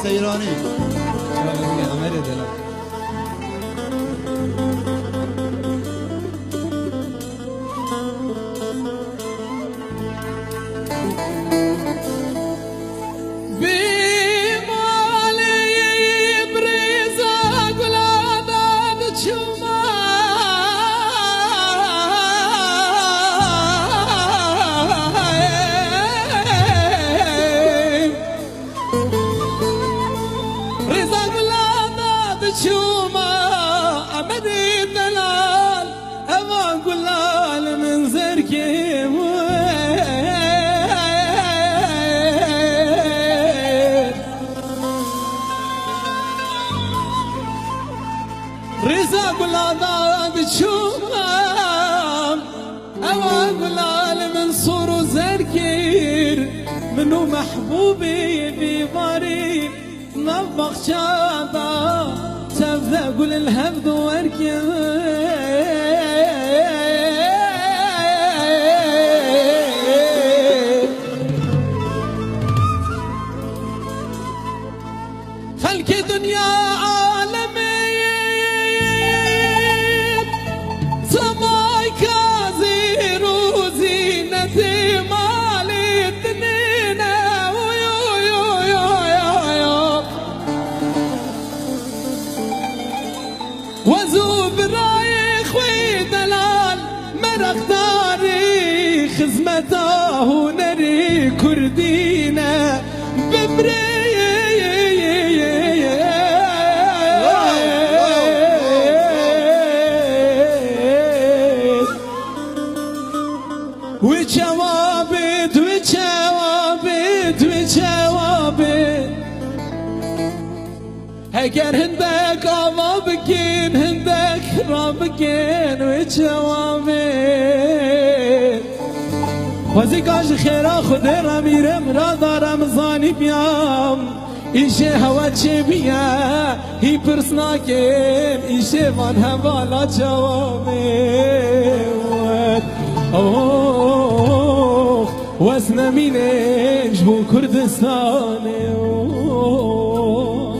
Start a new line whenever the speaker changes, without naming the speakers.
سیرانی
رزا قلادات شومام أوا قلال من صور زركير منو محبوبي بباري نفخ شادا تفذا قل الهبد واركير فلك دنيا وزوب رايخ ويدلال مرق داري خزمته نري كردينا ببري وجوابت وجوابت وجوابت اگر هندك آوا بكين هندك را بكين وجوابت خوزی کاش خیرا خود را میرم را دارم زانی بیام ایشه هوا چه بیا هی پرس ناکن ایشه وان حوالا جوابت اوه وزن مینش بو کردستانه اوه